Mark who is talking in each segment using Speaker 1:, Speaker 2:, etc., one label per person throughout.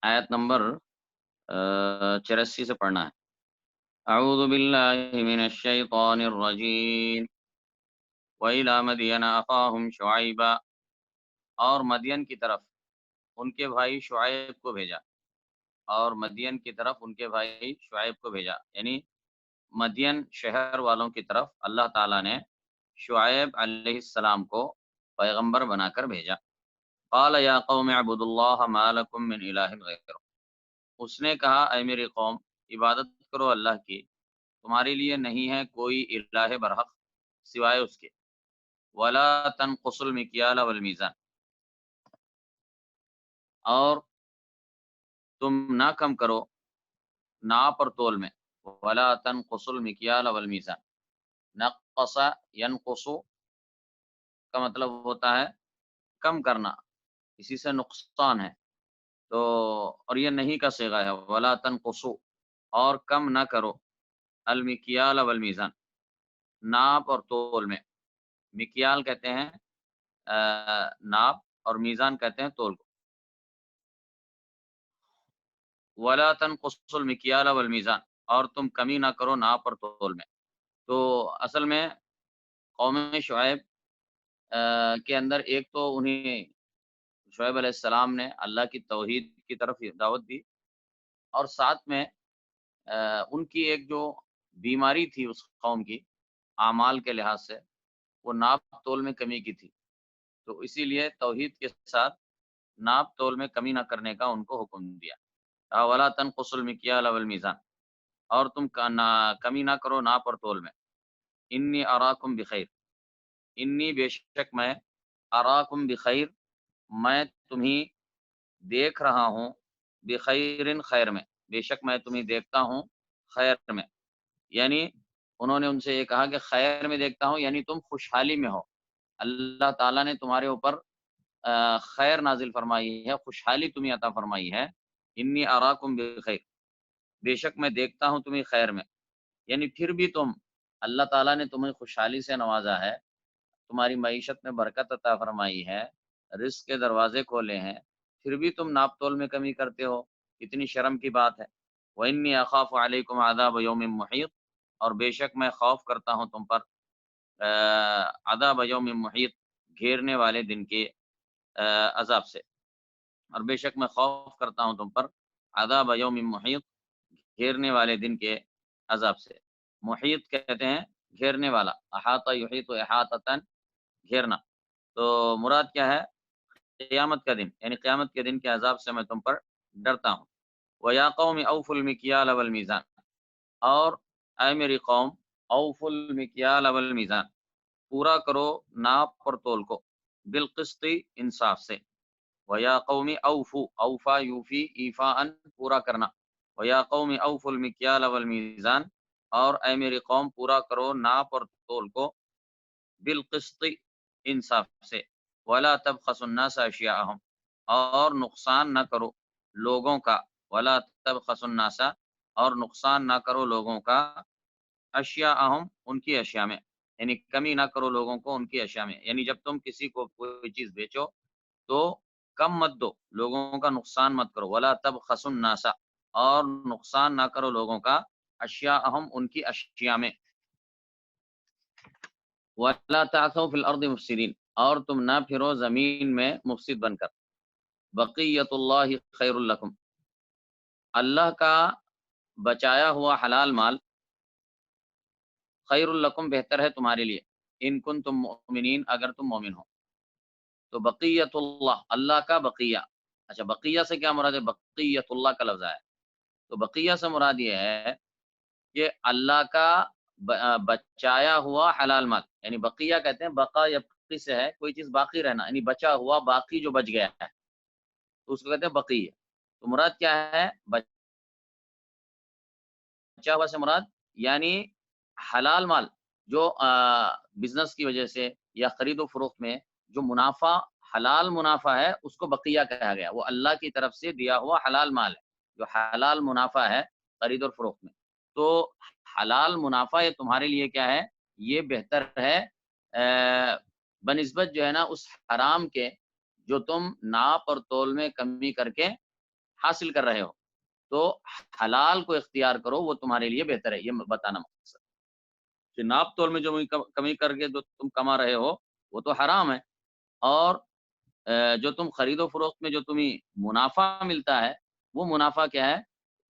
Speaker 1: آیت نمبر 84 سے پڑھنا ہے۔ اعوذ باللہ من الشیطان الرجیم وَإِلَىٰ مَدْيَنَ أَخَاهُمْ شُعَيْبًا، اور مدین کی طرف ان کے بھائی شعیب کو بھیجا، اور مدین کی طرف ان کے بھائی شعیب کو بھیجا، یعنی مدین شہر والوں کی طرف اللہ تعالیٰ نے شعیب علیہ السلام کو پیغمبر بنا کر بھیجا۔ قال یا قوم اعبدوا اللہ ما لکم من الہ غیرہ، اس نے کہا اے میری قوم، عبادت کرو اللہ کی، تمہارے لیے نہیں ہے کوئی الہ برحق سوائے اس کے۔ ولا تنقصوا المکیال والمیزان، اور تم نہ کم کرو ناپ اور تول میں۔ ولا تنقصوا المکیال والمیزان، نقص ینقص کا مطلب ہوتا ہے کم کرنا، اسی سے نقصان ہے، تو اور یہ نہیں کا صیغہ ہے۔ ولا تنقصوا، اور کم نہ کرو، المکیال والمیزان، ناپ اور تول میں۔ مکیال کہتے ہیں ناپ، اور میزان کہتے ہیں تول کو۔ ولا تنقصوا المکیال والمیزان، اور تم کمی نہ کرو ناپ اور تول میں۔ تو اصل میں قوم شعیب کے اندر ایک تو انہیں شعیب علیہ السلام نے اللہ کی توحید کی طرف دعوت دی، اور ساتھ میں ان کی ایک جو بیماری تھی اس قوم کی اعمال کے لحاظ سے، وہ ناپ تول میں کمی کی تھی، تو اسی لیے توحید کے ساتھ ناپ تول میں کمی نہ کرنے کا ان کو حکم دیا۔ ولا تنقصوا المکیال والمیزان، اور تم کمی نہ کرو ناپ اور تول میں۔ انی اراکم بخیر، انی بے شک میں، اراکم بخیر میں تمہیں دیکھ رہا ہوں، بخیر خیر میں، بے شک میں تمہیں دیکھتا ہوں خیر میں، یعنی انہوں نے ان سے یہ کہا کہ خیر میں دیکھتا ہوں، یعنی تم خوشحالی میں ہو، اللہ تعالیٰ نے تمہارے اوپر خیر نازل فرمائی ہے، خوشحالی تمہیں عطا فرمائی ہے۔ انی اراکم بخیر، بے شک میں دیکھتا ہوں تمہیں خیر میں، یعنی پھر بھی تم، اللہ تعالیٰ نے تمہیں خوشحالی سے نوازا ہے، تمہاری معیشت میں برکت عطا فرمائی ہے، رزق کے دروازے کھولے ہیں، پھر بھی تم ناپ تول میں کمی کرتے ہو، اتنی شرم کی بات ہے۔ وَإِنِّي أَخَافُ عَلَيْكُمْ عَذَابَ يَوْمٍ مُحِيطٍ، اور بے شک میں خوف کرتا ہوں تم پر عذاب یوم محیط، گھیرنے والے دن کے عذاب سے، اور بے شک میں خوف کرتا ہوں تم پر عذاب یوم محیط، گھیرنے والے دن کے عذاب سے۔ محیط کہتے ہیں گھیرنے والا، احاطہ یحیط احاطۃ، گھیرنا، تو مراد کیا ہے؟ قیامت کا دن، یعنی قیامت کے دن کے عذاب سے میں تم پر ڈرتا ہوں۔ وَيَا قَوْمِ أَوْفُوا الْمِكْيَالَ وَالْمِيزَانَ، اور اے میری قوم، اوفوا المکیال والمیزان، پورا کرو ناپ اور تول کو، بالقسط، انصاف سے۔ وَيَا قَوْمِ أَوْفُوا، اوفا یوفی ایفاءً، پورا کرنا۔ وَيَا قَوْمِ أَوْفُوا الْمِكْيَالَ وَالْمِيزَانَ، اور اے میری قوم پورا کرو ناپ اور تول کو، بالقسط، انصاف سے۔ وَلَا تَبْخَسُوا النَّاسَ أَشْيَاءَهُمْ، اور نقصان نہ کرو لوگوں کا، وَلَا تَبْخَسُوا النَّاسَ، اور نقصان نہ کرو لوگوں کا، اشیاءہم، ان کی اشیاء میں، یعنی کمی نہ کرو لوگوں کو ان کی اشیاء میں، یعنی جب تم کسی کو کوئی چیز بیچو تو کم مت دو، لوگوں کا نقصان مت کرو۔ ولا تبخسوا الناس، اور نقصان نہ کرو لوگوں کا، اشیاءہم، ان کی اشیاء میں۔ ولا تعثوا فی الارض مفسدین، اور تم نہ پھرو زمین میں مفسد بن کر۔ بقیت اللہ خیر لکم، اللہ کا بچایا ہوا حلال مال خیر لکم، بہتر ہے تمہارے لیے، ان کنتم مؤمنین، اگر تم مومن ہو۔ تو بقیت اللہ، اللہ کا بقیہ، اچھا بقیہ سے کیا مراد ہے؟ بقیت اللہ کا لفظ ہے، تو بقیہ سے مراد یہ ہے کہ اللہ کا بچایا ہوا حلال مال، یعنی بقیہ کہتے ہیں، بقا یبقی سے ہے کوئی چیز باقی رہنا، یعنی بچا ہوا، باقی جو بچ گیا ہے، تو اس کو کہتے ہیں بقیہ۔ تو مراد کیا ہے بچا ہوا سے مراد؟ یعنی حلال مال جو بزنس کی وجہ سے یا خرید و فروخت میں جو منافع، حلال منافع ہے، اس کو بقیہ کہا گیا، وہ اللہ کی طرف سے دیا ہوا حلال مال ہے، جو حلال منافع ہے خرید اور فروخت میں۔ تو حلال منافع یہ تمہارے لیے کیا ہے؟ یہ بہتر ہے بنسبت جو ہے نا اس حرام کے، جو تم ناپ اور تول میں کمی کر کے حاصل کر رہے ہو تو حلال کو اختیار کرو، وہ تمہارے لیے بہتر ہے، یہ بتانا مقصد کہ ناپ تول میں جو کمی کر کے جو تم کما رہے ہو وہ تو حرام ہے، اور جو تم خرید و فروخت میں جو تمہیں منافع ملتا ہے وہ منافع کیا ہے،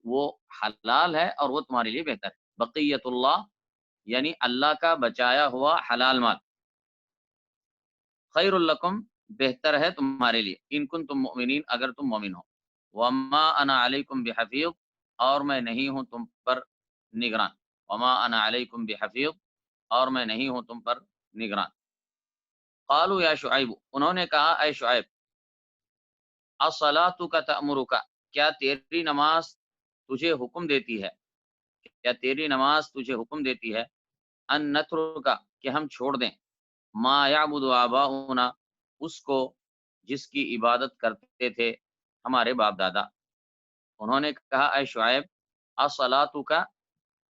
Speaker 1: وہ حلال ہے اور وہ تمہارے لیے بہتر ہے۔ بقیت اللہ یعنی اللہ کا بچایا ہوا حلال مال، خیر الکم بہتر ہے تمہارے لیے، ان کنتم مؤمنین اگر تم مومن ہو، وما انا علیکم بحفیظ اور میں نہیں ہوں تم پر نگران، وما انا علیکم بحفیظ اور میں نہیں ہوں تم پر نگران۔ قالوا یا شعیب انہوں نے کہا اے شعیب، الصلاۃ کا تأمرک کیا تیری نماز تجھے حکم دیتی ہے، کیا تیری نماز تجھے حکم دیتی ہے، ان نترک کہ ہم چھوڑ دیں، ما یعبد آباؤنا اس کو جس کی عبادت کرتے تھے ہمارے باپ دادا۔ انہوں نے کہا اے شعیب، الصلاۃ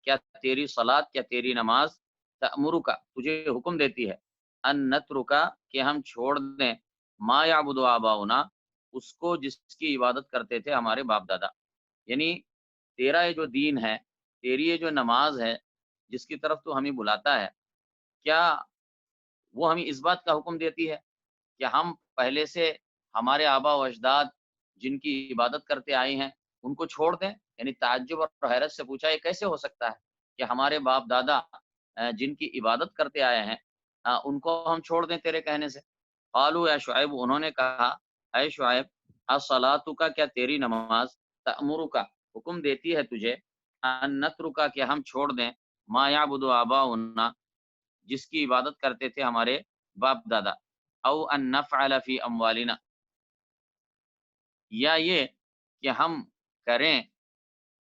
Speaker 1: کیا تیری صلات کیا تیری نماز تأمرک تجھے حکم دیتی ہے، ان نترک کہ ہم چھوڑ دیں، ما یعبد آباؤنا اس کو جس کی عبادت کرتے تھے ہمارے باپ دادا، یعنی تیرا یہ جو دین ہے، تیری یہ جو نماز ہے جس کی طرف تو ہمیں بلاتا ہے، کیا وہ ہمیں اس بات کا حکم دیتی ہے کہ ہم پہلے سے ہمارے آبا و اجداد جن کی عبادت کرتے آئے ہیں ان کو چھوڑ دیں؟ یعنی تعجب اور حیرت سے پوچھا یہ کیسے ہو سکتا ہے کہ ہمارے باپ دادا جن کی عبادت کرتے آئے ہیں ان کو ہم چھوڑ دیں تیرے کہنے سے؟ قالوا یا شعیب انہوں نے کہا اے شعیب، الصلاۃ کا کیا تیری نماز تأمرک حکم دیتی ہے تجھے، ان نترک کہ ہم چھوڑ دیں، ما یعبد آباؤنا جس کی عبادت کرتے تھے ہمارے باپ دادا، او ان نفعل فی اموالنا یا یہ کہ ہم کریں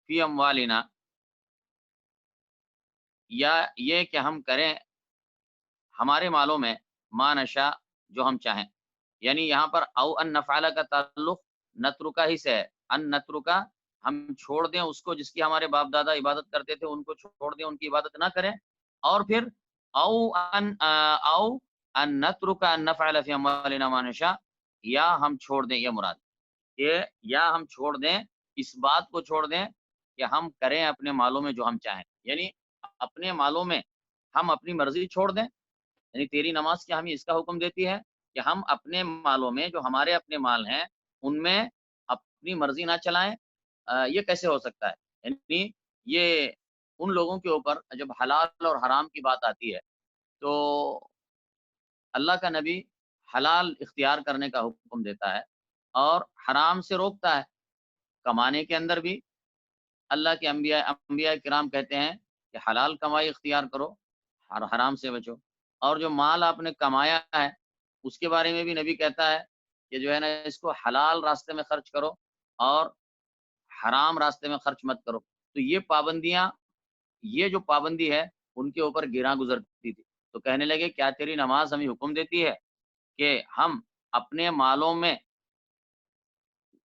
Speaker 1: فی اموالنا یا یہ کہ ہم کریں ہمارے مالوں میں ما نشاء جو ہم چاہیں، یعنی یہاں پر او ان نفعل کا تعلق نترکا ہی سے ہے، ان نترکا ہم چھوڑ دیں اس کو جس کی ہمارے باپ دادا عبادت کرتے تھے ان کو چھوڑ دیں، ان کی عبادت نہ کریں، اور پھر او ان نترکا ان نفعل فی اموالنا ما نشاء یا ہم چھوڑ دیں، یہ مراد کہ یا ہم چھوڑ دیں اس بات کو چھوڑ دیں کہ ہم کریں اپنے مالوں میں جو ہم چاہیں، یعنی اپنے مالوں میں ہم اپنی مرضی چھوڑ دیں، یعنی تیری نماز کیا ہمیں اس کا حکم دیتی ہے کہ ہم اپنے مالوں میں جو ہمارے اپنے مال ہیں ان میں اپنی مرضی نہ چلائیں؟ یہ کیسے ہو سکتا ہے؟ یعنی یہ ان لوگوں کے اوپر جب حلال اور حرام کی بات آتی ہے تو اللہ کا نبی حلال اختیار کرنے کا حکم دیتا ہے اور حرام سے روکتا ہے۔ کمانے کے اندر بھی اللہ کے انبیاء کرام کہتے ہیں کہ حلال کمائی اختیار کرو اور حرام سے بچو، اور جو مال آپ نے کمایا ہے اس کے بارے میں بھی نبی کہتا ہے کہ جو ہے نا اس کو حلال راستے میں خرچ کرو اور حرام راستے میں خرچ مت کرو۔ تو یہ پابندیاں، یہ جو پابندی ہے ان کے اوپر گراں گزرتی تھی، تو کہنے لگے کیا تیری نماز ہمیں حکم دیتی ہے کہ ہم اپنے مالوں میں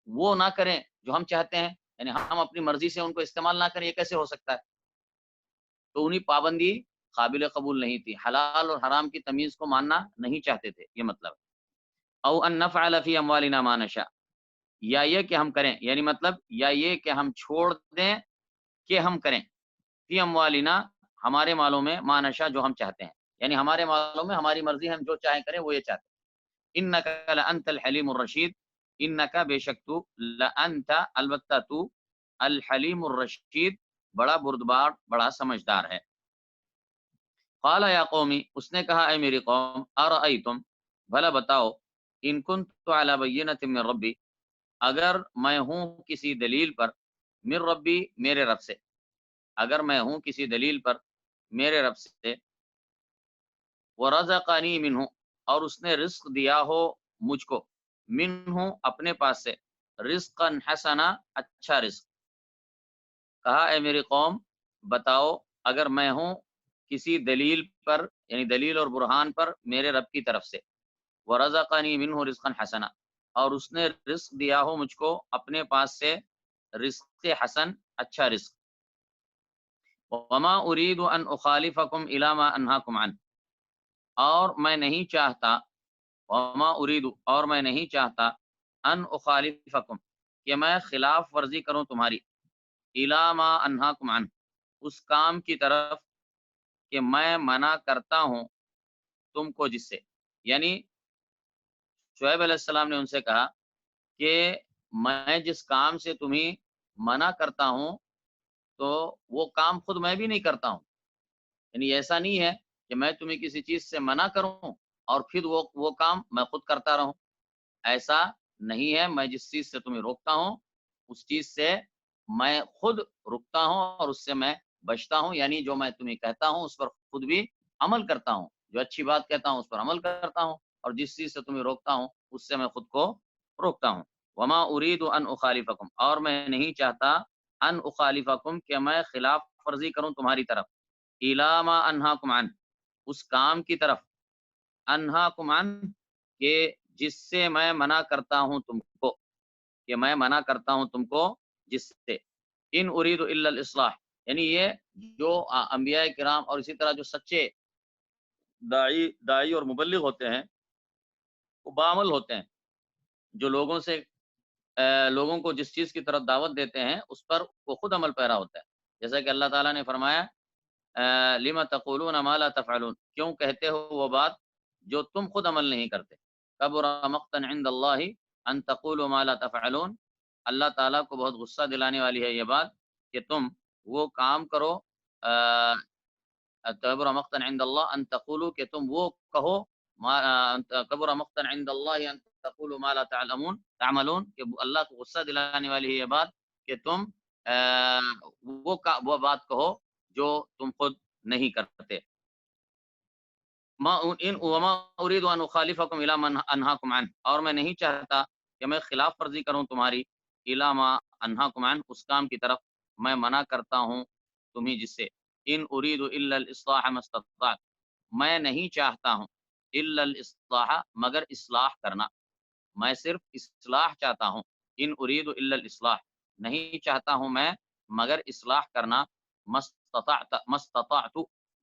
Speaker 1: وہ نہ کریں جو ہم چاہتے ہیں، یعنی ہم اپنی مرضی سے ان کو استعمال نہ کریں؟ یہ کیسے ہو سکتا ہے؟ تو انہیں پابندی قابل قبول نہیں تھی، حلال اور حرام کی تمیز کو ماننا نہیں چاہتے تھے، یہ مطلب او ان نفعل فی اموالنا ما نشاء یا یہ کہ ہم کریں، یعنی مطلب یا یہ کہ ہم چھوڑ دیں کہ ہم کریں فی اموالنا ہمارے مالوں میں ما نشاء جو ہم چاہتے ہیں، یعنی ہمارے مالوں میں ہماری مرضی ہم جو چاہیں کریں وہ یہ چاہتے ہیں۔ انک لانت الحلیم الرشید انک بے شک تو لانت البتہ تو الحلیم الرشید بڑا بردبار بڑا سمجھدار ہے۔ قال یا قومی اس نے کہا اے میری قوم، ارأیتم بھلا بتاؤ، ان کنت علی بینۃ من ربی اگر میں ہوں کسی دلیل پر، من ربی میرے رب سے، اگر میں ہوں کسی دلیل پر میرے رب سے، ورزقنی منہ اور اس نے رزق دیا ہو مجھ کو، منہ اپنے پاس سے، رزقا حسنا اچھا رزق، کہا اے میری قوم بتاؤ اگر میں ہوں کسی دلیل پر، یعنی دلیل اور برہان پر میرے رب کی طرف سے، ورزقنی منہ رزقا حسنا اور اس نے رزق دیا ہو مجھ کو اپنے پاس سے رزق حسن اچھا رزق، وما اريد ان اخالفكم الى ما انهاكم عنه اور میں نہیں چاہتا، وما اريد اور میں نہیں چاہتا، ان اخالفكم کہ میں خلاف ورزی کروں تمہاری، الا ما انہاکم عنہ، اس کام کی طرف کہ میں منع کرتا ہوں تم کو جس سے، یعنی شعیب علیہ السلام نے ان سے کہا کہ میں جس کام سے تمہیں منع کرتا ہوں تو وہ کام خود میں بھی نہیں کرتا ہوں، یعنی ایسا نہیں ہے کہ میں تمہیں کسی چیز سے منع کروں اور پھر وہ کام میں خود کرتا رہوں، ایسا نہیں ہے۔ میں جس چیز سے تمہیں روکتا ہوں اس چیز سے میں خود رکتا ہوں اور اس سے میں بچتا ہوں، یعنی جو میں تمہیں کہتا ہوں اس پر خود بھی عمل کرتا ہوں، جو اچھی بات کہتا ہوں اس پر عمل کرتا ہوں، اور جس چیز سے تمہیں روکتا ہوں اس سے میں خود کو روکتا ہوں۔ وما اريد ان اخالفکم، اور میں نہیں چاہتا ان اخالفکم کہ میں خلاف ورزی کروں تمہاری طرف، الا ما انہاکم عنہ، اس کام کی طرف، انہاکم عنہ، کہ جس سے میں منع کرتا ہوں تم کو، کہ میں منع کرتا ہوں تم کو جس سے، ان اريد الا الاصلاح، یعنی یہ جو انبیاء کرام اور اسی طرح جو سچے داعی اور مبلغ ہوتے ہیں وہ بعمل ہوتے ہیں، جو لوگوں کو جس چیز کی طرف دعوت دیتے ہیں اس پر وہ خود عمل پیرا ہوتا ہے، جیسا کہ اللہ تعالیٰ نے فرمایا لما تقولون ما لا تفعلون، کیوں کہتے ہو وہ بات جو تم خود عمل نہیں کرتے، کبر مقتا عند اللہ ان تقولوا ما لا تفعلون، اللہ تعالیٰ کو بہت غصہ دلانے والی ہے یہ بات کہ تم وہ کام کرو، کبر مقتا عند اللہ ان تقولوا، کہ تم وہ کہو، کبر مقتا عند اللہ ان تقولوا ما لا تعملون، کہ اللہ کو غصہ دلانے والی ہے یہ بات کہ تم وہ بات کہو جو تم خود نہیں کرتے۔ وما اريد ان اخالفكم الى ما انهاكم عنه، اور میں نہیں چاہتا کہ میں خلاف ورزی کروں تمہاری، الى ما انهاكم عنه، اس کام کی طرف میں منع کرتا ہوں تمہیں جس سے، ان اريد الا الاصلاح ما استطعت، میں نہیں چاہتا ہوں الا الاصلاح، مگر اصلاح کرنا، میں صرف اصلاح چاہتا ہوں، ان اريد الا الاصلاح، نہیں چاہتا ہوں میں مگر اصلاح کرنا، مستطعت،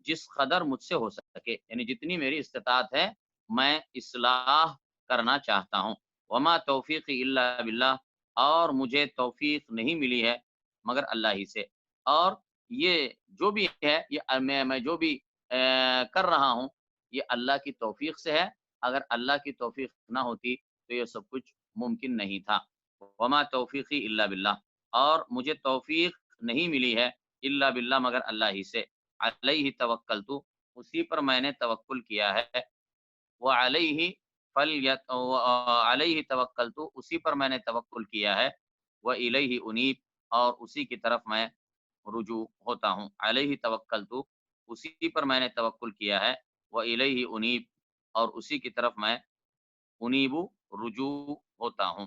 Speaker 1: جس قدر مجھ سے ہو سکے، یعنی جتنی میری استطاعت ہے میں اصلاح کرنا چاہتا ہوں۔ وما توفیقی الا باللہ، اور مجھے توفیق نہیں ملی ہے مگر اللہ ہی سے، اور یہ جو بھی ہے یہ میں جو بھی کر رہا ہوں یہ اللہ کی توفیق سے ہے، اگر اللہ کی توفیق نہ ہوتی تو یہ سب کچھ ممکن نہیں تھا۔ وما توفیقی الا باللہ، اور مجھے توفیق نہیں ملی ہے الا باللہ مگر اللہ ہی سے، علیہ توکلت، اسی پر میں نے توکل کیا ہے، وعلیہ علیہ توکلت، اسی پر میں نے توکل کیا ہے، والیہ انیب، اور اسی کی طرف میں رجوع ہوتا ہوں، علیہ توکلت، اسی پر میں نے توکل کیا ہے، والیہ انیب، اور اسی کی طرف میں انیب رجوع ہوتا ہوں۔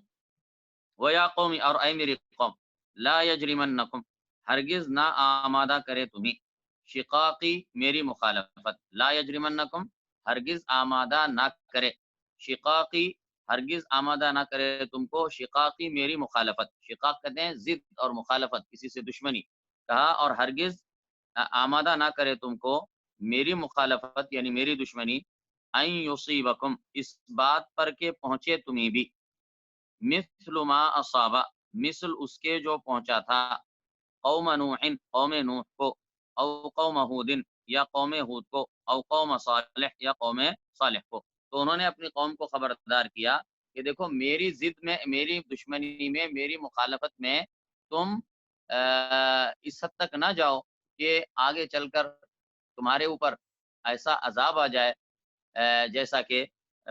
Speaker 1: وَيَا قَوْمِ، اور اے میری قوم، لا یجرمنکم، ہرگز نہ آمادہ کرے تمہیں، شقاقی، میری مخالفت، لا یجرمنکم، ہرگز آمادہ نہ کرے، شقاقی، ہرگز آمادہ نہ کرے تم کو، شقاقی، میری مخالفت، شقاق کہتے ہیں ضد اور مخالفت، کسی سے دشمنی کہا، اور ہرگز آمادہ نہ کرے تم کو میری مخالفت یعنی میری دشمنی، ان یصیبکم، اس بات پر کہ پہنچے تمہیں بھی، مثل ما اصابہ، مثل اس کے جو پہنچا تھا، قوم نوح، قوم نوح کو، او قوم ہود، یا قوم ہود کو، او قوم صالح، یا قوم صالح کو، تو انہوں نے اپنی قوم کو خبردار کیا کہ دیکھو میری ضد میں، میری دشمنی میں، میری مخالفت میں تم اس حد تک نہ جاؤ کہ آگے چل کر تمہارے اوپر ایسا عذاب آ جائے جیسا کہ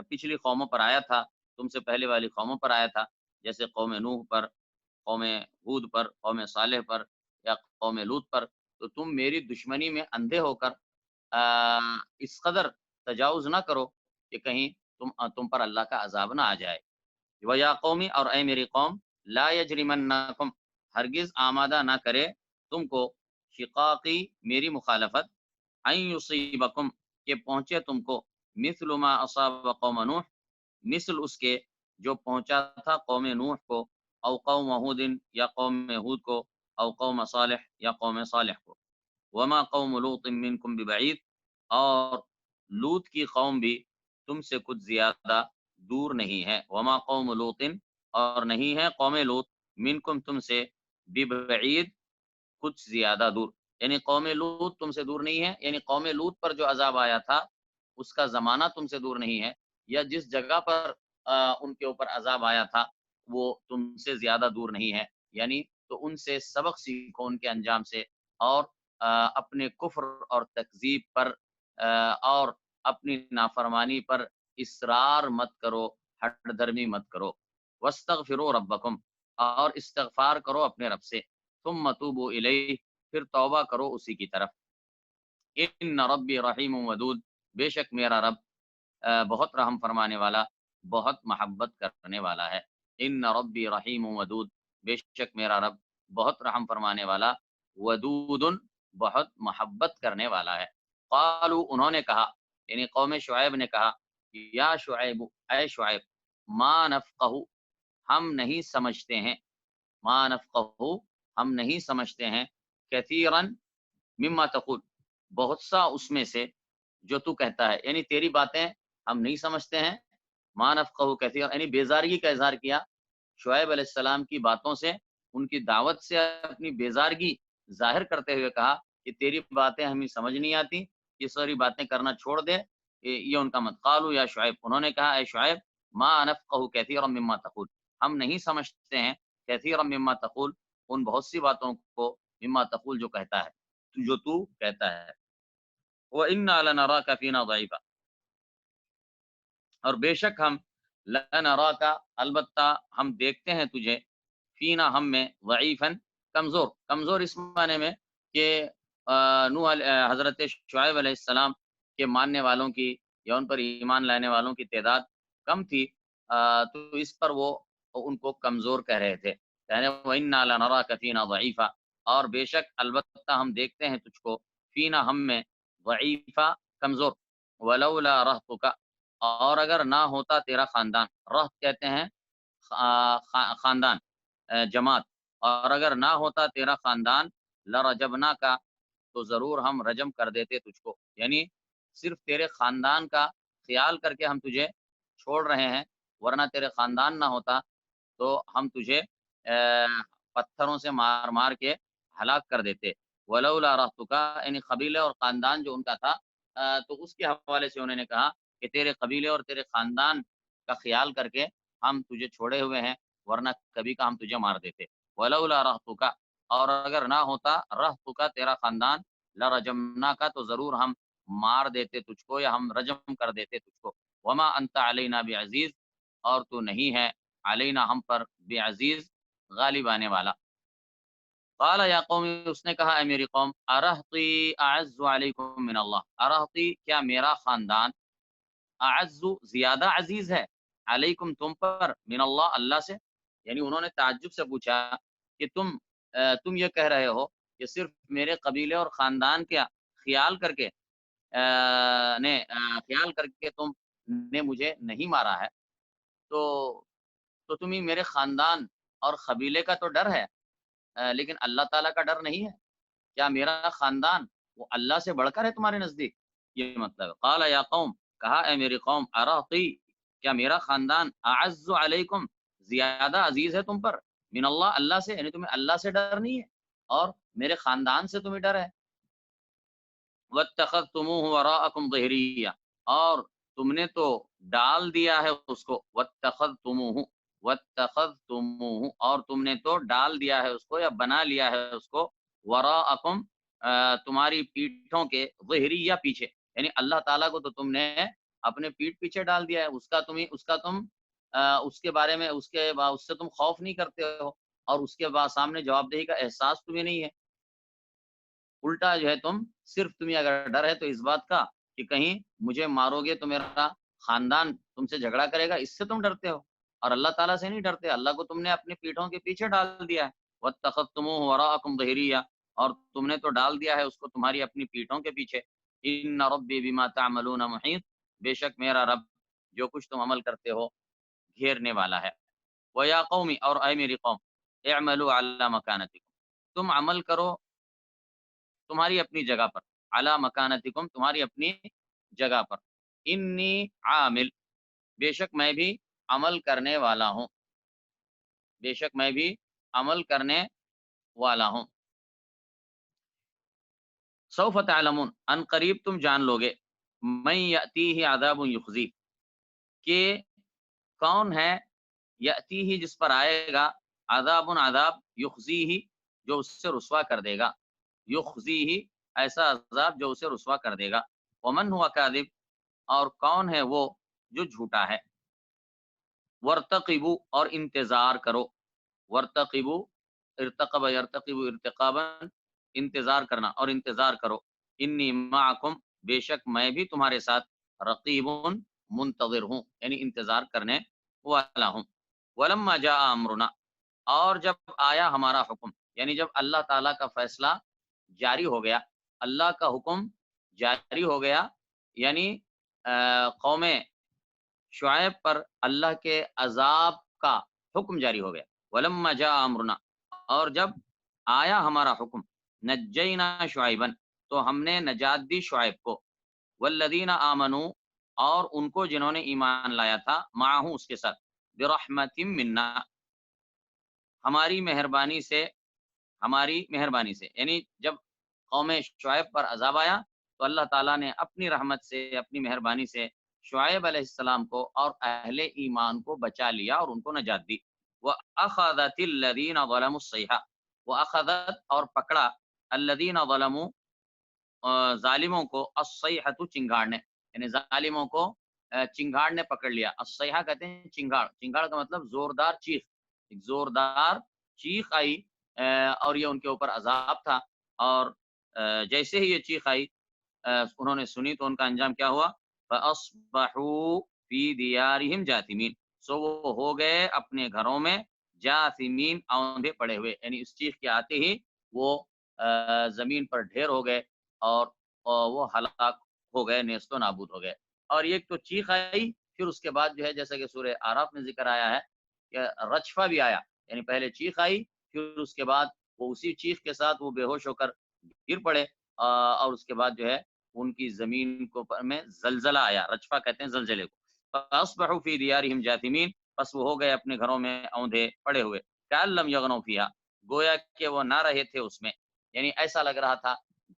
Speaker 1: پچھلی قوموں پر آیا تھا، تم سے پہلے والی قوموں پر آیا تھا، جیسے قوم نوح پر، قوم ہود پر، قوم صالح پر، یا قوم لوط پر، تو تم میری دشمنی میں اندھے ہو کر اس قدر تجاوز نہ کرو کہ کہیں تم پر اللہ کا عذاب نہ آ جائے۔ وَيَا قَوْمِ، اور اے میری قوم، لا یجرمنکم، ہرگز آمادہ نہ کرے تم کو، شقاقی، میری مخالفت، ان یصیبکم، کہ پہنچے تم کو، مثل ما اصاب قوم نوح، مثل اس کے جو پہنچا تھا قوم نوح کو، او قوم ہود، یا قوم ہود کو، او قوم صالح، یا قوم صالح کو، وما قوم لوط منکم ببعید، اور لوط کی قوم بھی تم سے کچھ زیادہ دور نہیں ہے، وما قوم لوط، اور نہیں ہے قوم لوط मिनकुम तुमसे बिबईद कुछ ज्यादा दूर, यानी कौम लूत तुमसे दूर नहीं है, यानी कौम लूत पर जो अजाब आया था उसका जमाना तुमसे दूर नहीं है, या जिस जगह पर उनके ऊपर अजाब आया था वो तुमसे ज्यादा दूर नहीं है। यानी तो उनसे सबक सीखो उनके अंजाम से, और अपने कुफ्र और तकजीब पर और अपनी नाफरमानी पर इसरार मत करो, हट धर्मी मत करो। वस्तगफिरू रब्बकुम, और इस्तगफार करो अपने रब से। तुम मतूबू इलैह, फिर तौबा करो उसी की तरफ। इन्न रब्बी रहीम वदूद, बेशक मेरा रब बहुत रहम फरमाने वाला, बहुत मोहब्बत करने वाला है। इन्न रब्बी रहीम वदूद, बेशक मेरा रब बहुत रहम फरमाने वाला, वदूदुन बहुत मोहब्बत करने वाला है। क़ालू, उन्होंने कहा, यानी कौम शुऐब ने कहा, या शुऐब, ऐ शुऐब, मा नफ़क़हु, हम नहीं समझते हैं, मा नफ़क़हु, हम नहीं समझते हैं, कसीरन मिम्मा तक़ूल, बहुत सा उसमें से जो तू कहता है, यानी तेरी बातें हम नहीं समझते हैं। मा नफ़क़हु कसीरन, यानी बेज़ारगी का इज़हार किया शुऐब अलैहिस्सलाम की बातों से, उनकी दावत से अपनी बेज़ारगी ज़ाहिर करते हुए कहा कि तेरी बातें हमें समझ नहीं आती, ये सारी बातें करना छोड़ दे, ये उनका मत। क़ालू या शुऐब, उन्होंने कहा, ऐ शुऐब, मा नफ़क़हु कसीरन मिम्मा तक़ूल, हम नहीं समझते हैं कसीरन मिम्मा तक़ूल, उन बहुत सी बातों को, मिम्मा तक़ूल जो कहता है, जो तू कहता है। व इन्ना लनराका फ़ीना ज़ईफ़ा, और बेशक हम लनराका, अलबत्ता हम देखते हैं तुझे, फ़ीना हम में, ज़ईफ़न कमज़ोर, कमज़ोर इस माने में कि हज़रत शुऐब अलैहिस्सलाम के मानने वालों की या उन पर ईमान लाने वालों की तादाद कम थी, तो इस पर वो उनको कमज़ोर कह रहे थे। कहने व इन्ना लनराका फ़ीना ज़ईफ़ा, और बेशक अलबत्ता हम देखते हैं तुझको, फ़ीना हम में, ज़ईफ़ा कमज़ोर, वलौला रहतुका, और अगर ना होता तेरा खानदान, रहत कहते हैं खानदान, जमात, और अगर ना होता तेरा खानदान, लरजबना का, तो जरूर हम रजम कर देते तुझको, यानी सिर्फ तेरे खानदान का ख्याल करके हम तुझे छोड़ रहे हैं, वरना तेरे खानदान ना होता तो हम तुझे पत्थरों से मार मार के हलाक कर देते। वलौला रहतुका, यानी कबीले और खानदान जो उनका था, तो उसके हवाले से उन्होंने कहा कि तेरे कबीले और तेरे खानदान का ख्याल करके हम तुझे छोड़े हुए हैं, वरना कभी का हम तुझे मार देते। वलौला रहतुका, और अगर ना होता रहतुका तेरा खानदान, लरजमना का, तो जरूर हम मार देते तुझको, या हम रजम कर देते तुझको। वमा अंता अलैना बिअज़ीज़, और तू नहीं है अलैना हम पर, बिअज़ीज़ गालिब आने वाला। क़ाल या कौमी, उसने कहा, ऐ मेरी कौम, अरहती अअज़्ज़ु अलैकुम मिन अल्लाह, अरहती, क्या मेरा खानदान, अअज़्ज़ु ज़्यादा अज़ीज़ है, अलैकुम तुम पर, मिन अल्लाह अल्लाह से। यानी उन्होंने ताज्जुब से पूछा कि तुम ये कह रहे हो कि सिर्फ मेरे कबीले और खानदान का ख्याल करके ख्याल करके तुमने मुझे नहीं मारा है, तो तुम्हें मेरे खानदान और कबीले का तो डर है, लेकिन अल्लाह ताला का डर नहीं है। क्या मेरा खानदान वो अल्लाह से बढ़कर है तुम्हारे नज़दीक? ये मतलब है। क़ाल या कौम, कहा, ऐ मेरी कौम, अरहती, क्या मेरा खानदान, अअज़्ज़ु अलैकुम, ज़्यादा अज़ीज़ है तुम पर, मिन अल्लाह अल्लाह से, यानी तुम्हें अल्लाह से डर नहीं है और मेरे खानदान से तुम्हें डर है। वत्तख़ज़्तुमूहु वराअकुम ज़िहरिय्या, और तुमने तो डाल दिया है उसको, वत्तख़ज़्तुमूहु, और तुमने तो डाल दिया है उसको या बना लिया है उसको, वराअकुम, तुम्हारी पीठों के, ज़िहरिय्या पीछे, यानी अल्लाह ताला को तो तुमने अपने पीठ पीछे डाल दिया है, उसका तुम उसके बारे में उससे तुम खौफ नहीं करते हो, और उसके बाद सामने जवाबदेही का एहसास तुम्हें नहीं है। उल्टा जो है सिर्फ तुम्हें अगर डर है तो इस बात का कि कहीं मुझे मारोगे तो मेरा खानदान तुमसे झगड़ा करेगा, इससे तुम डरते हो, और अल्लाह ताला से नहीं डरते। अल्लाह को तुमने अपने पीठों के पीछे डाल दिया है। वत्तख़ज़्तुमूहु वराअकुम ज़िहरिय्या, और तुमने तो डाल दिया है उसको तुम्हारी अपनी पीठों के पीछे। इन्न रब्बी बिमा तअमलून मुहीत, बेशक मेरा रब जो कुछ तुम अमल करते हो घेरने वाला है। व या कौमी, और ऐ मेरी कौम, इअमलू अला मकानतिकुम, तुम अमल करो तुम्हारी अपनी जगह पर, अला मकानतिकुम, तुम्हारी अपनी जगह पर, इन्नी आमिल, बेशक मैं भी अमल करने वाला हूँ, बेशक मैं भी عمل کرنے والا ہوں۔ سوف تعلمون، ان قریب تم جان لوگے، من یأتیہ عذاب یخزی، کہ کون ہے یأتیہ جس پر آئے گا عذاب عذاب یخزیہ جو اس سے رسوا کر دے گا، یخزیہ ایسا عذاب جو اسے رسوا کر دے گا، ومن ہوا کاذب، اور کون ہے وہ جو جھوٹا ہے، ورتقبوا اور انتظار کرو، ورتقبوا ارتقب یرتقب ارتقابا، انتظار کرنا اور انتظار کرو، انی معکم بے شک میں بھی تمہارے ساتھ رقیب منتظر ہوں، یعنی انتظار کرنے والا ہوں۔ ولما جاء امرنا، اور جب آیا ہمارا حکم، یعنی جب اللہ تعالیٰ کا فیصلہ جاری ہو گیا، اللہ کا حکم جاری ہو گیا، یعنی قوم شعیب پر اللہ کے عذاب کا حکم جاری ہو گیا۔ ولما جاء امرنا، اور جب آیا ہمارا حکم، نجینا شعیبا، تو ہم نے نجات دی شعیب کو، والذین آمنوا، اور ان کو جنہوں نے ایمان لایا تھا، معہو اس کے ساتھ، برحمت منا، ہماری مہربانی سے، ہماری مہربانی سے، یعنی جب قوم شعیب پر عذاب آیا تو اللہ تعالیٰ نے اپنی رحمت سے، اپنی مہربانی سے شعیب علیہ السلام کو اور اہل ایمان کو بچا لیا اور ان کو نجات دی۔ وَأَخَذَتِ الَّذِينَ ظَلَمُوا الصَّيْحَةُ، وَأَخَذَتْ اور پکڑا، الَّذِينَ ظَلَمُوا ظالموں کو، الصَّيْحَةُ چنگاڑ نے، یعنی ظالموں کو چنگاڑ نے پکڑ لیا۔ الصیحہ کہتے ہیں چنگاڑ، چنگاڑ کا مطلب زوردار چیخ، ایک زوردار چیخ آئی اور یہ ان کے اوپر عذاب تھا، اور جیسے ہی یہ چیخ آئی انہوں نے سنی تو ان کا انجام کیا ہوا، فَأَصْبَحُوا فِي دِيَارِهِمْ جَاثِمِينَ، سو وہ ہو گئے اپنے گھروں میں جاثمین، آندھے پڑے ہوئے، یعنی اس چیخ کے آتے ہی وہ زمین پر ڈھیر ہو گئے اور وہ ہلاک ہو گئے، نیست و نابود ہو گئے۔ اور یہ تو چیخ آئی، پھر اس کے بعد جو ہے جیسا کہ سورہ اعراف میں ذکر آیا ہے کہ رجفہ بھی آیا، یعنی پہلے چیخ آئی، پھر اس کے بعد وہ اسی چیخ کے ساتھ وہ بے ہوش ہو کر گر پڑے، اور اس کے بعد جو ہے ان کی زمین کو میں زلزلہ آیا، رجفہ کہتے ہیں زلزلے کو۔ فَأَصْبَحُوا فِي دِيَارِهِمْ جَاثِمِينَ، پس وہ ہو گئے اپنے گھروں میں اوندھے پڑے ہوئے، كَأَن لَّمْ يَغْنَوْا فِيهَا، گویا کہ وہ نہ رہے تھے اس میں، یعنی ایسا لگ رہا تھا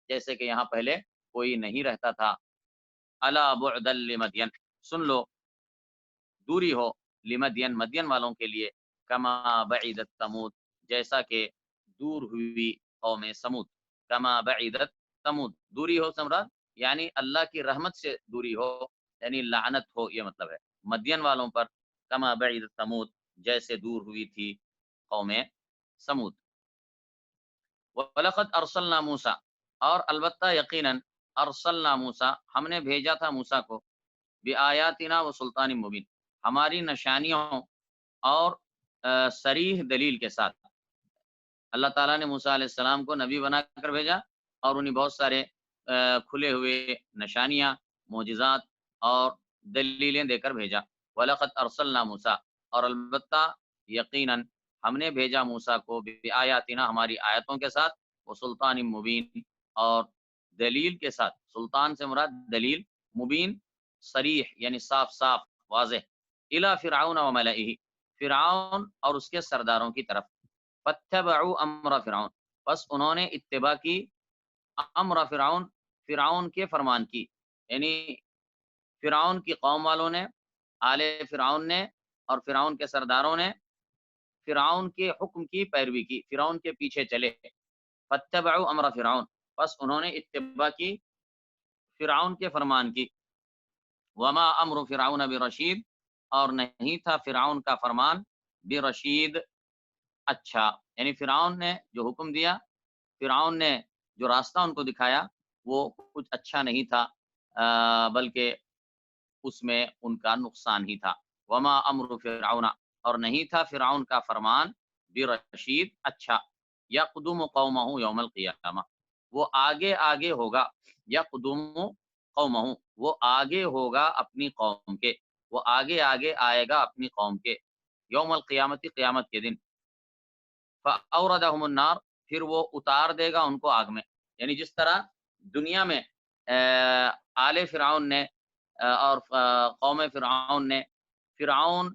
Speaker 1: جیسے کہ یہاں پہلے کوئی نہیں رہتا تھا۔ الا بعدا لمدین، سن لو دوری ہو، لمدین مدین والوں کے لیے، کما بعیدت ثمود، جیسا کہ دور ہوئی قوم سمود، کما بعیدت ثمود، دوری ہو سمراد یعنی اللہ کی رحمت سے دوری ہو، یعنی لعنت ہو، یہ مطلب ہے مدین والوں پر، کما بعیدت ثمود، جیسے دور ہوئی تھی قوم سمود۔ وَلَقَدْ أَرْسَلْنَا مُوسَىٰ، اور البتہ یقیناً ارسلنا موسیٰ، ہم نے بھیجا تھا موسیٰ کو، بآیاتنا و سلطان مبین، ہماری نشانیوں اور صریح دلیل کے ساتھ۔ اللہ تعالیٰ نے موسیٰ علیہ السلام کو نبی بنا کر بھیجا اور انہیں بہت سارے کھلے ہوئے نشانیاں، معجزات اور دلیلیں دے کر بھیجا۔ وَلَقَدْ أَرْسَلْنَا مُوسَىٰ، اور البتہ یقیناً ہم نے بھیجا موسیٰ کو، بآیاتنا ہماری آیتوں کے ساتھ، وہ سلطان مبین اور دلیل کے ساتھ، سلطان سے مراد دلیل، مبین صریح یعنی صاف صاف واضح، الی فرعون و ملئہ، فرعون اور اس کے سرداروں کی طرف، فاتبعوا امر فرعون، بس انہوں نے اتباع کی، امر فرعون، فرعون کے فرمان کی، یعنی فرعون کی قوم والوں نے، آل فرعون نے اور فرعون کے سرداروں نے فرعون کے حکم کی پیروی کی، فرعون کے پیچھے چلے، فاتبعوا امر فرعون، بس انہوں نے اتباع کی فرعون کے فرمان کی، وما امر فرعون برشید، اور نہیں تھا فرعون کا فرمان برشید اچھا، یعنی فرعون نے جو حکم دیا، فرعون نے جو راستہ ان کو دکھایا وہ کچھ اچھا نہیں تھا، بلکہ اس میں ان کا نقصان ہی تھا۔ وما امر فرعون، اور نہیں تھا فرعون کا فرمان برشید اچھا، یقدم قومہ یوم القیامہ، وہ آگے آگے ہوگا، یقدم قومہ، وہ آگے ہوگا اپنی قوم کے، وہ آگے آگے آئے گا اپنی قوم کے، یوم القیامت، قیامت کے دن، فاوردہم النار، پھر وہ اتار دے گا ان کو آگ میں، یعنی جس طرح دنیا میں آل فرعون نے اور قوم فرعون نے فرعون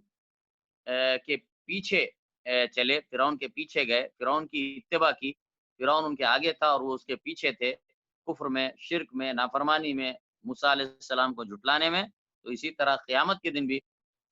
Speaker 1: کے پیچھے चले, फ़िरौन के पीछे गए, फ़िरौन की इत्तिबा की, फ़िरौन उनके आगे था और वो उसके पीछे थे, कुफ़्र में, शिर्क में, नाफ़रमानी में, मूसा अलैहिस्सलाम को झुटलाने में। तो इसी तरह क़यामत के दिन भी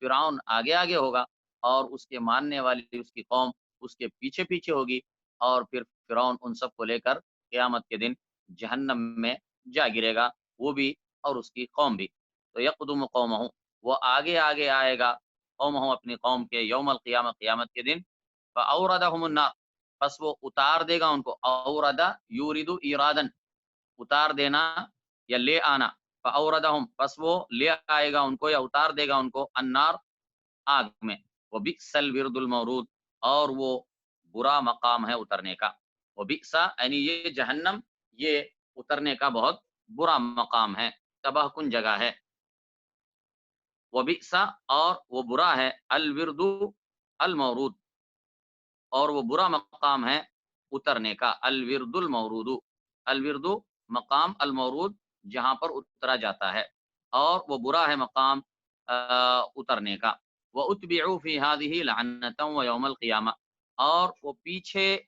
Speaker 1: फ़िरौन आगे-आगे होगा और उसके मानने वाली उसकी कौम उसके पीछे-पीछे होगी और फिर फ़िरौन उन सबको लेकर क़यामत के दिन जहन्नम में जा गिरेगा, वो भी और उसकी कौम भी। तो यक़दुमु कौमहू, वो आगे-आगे आएगा कौमहू अपनी कौम के यौमल क़ियामा क़यामत के दिन, फ़अौरदहुमुन नार, बस वो उतार देगा उनको, औरदा यूरिदु इरादन, उतार देना या ले आना, फ़अौरदहुम, बस वो ले आएगा उनको या उतार देगा उनको अन्नार, आग में। वो बिअसल विर्दुल मौरूद, और वो बुरा मकाम है उतरने का। वो बिअसा यानी ये जहन्नम, ये उतरने का बहुत बुरा मकाम है, तबाहकुन जगह है। वो बिअसा, और वो बुरा है, अल विर्दु अल मौरूद, और वो बुरा मकाम है उतरने का, अल विर्दुल मौरूदु, अल विर्दु मकाम, अल मौरूद जहाँ पर उतरा जाता है, और वो बुरा है मकाम उतरने का। व उत्बिउ फी हादिही लअनतन व यौमल क़ियामा, और वो पीछे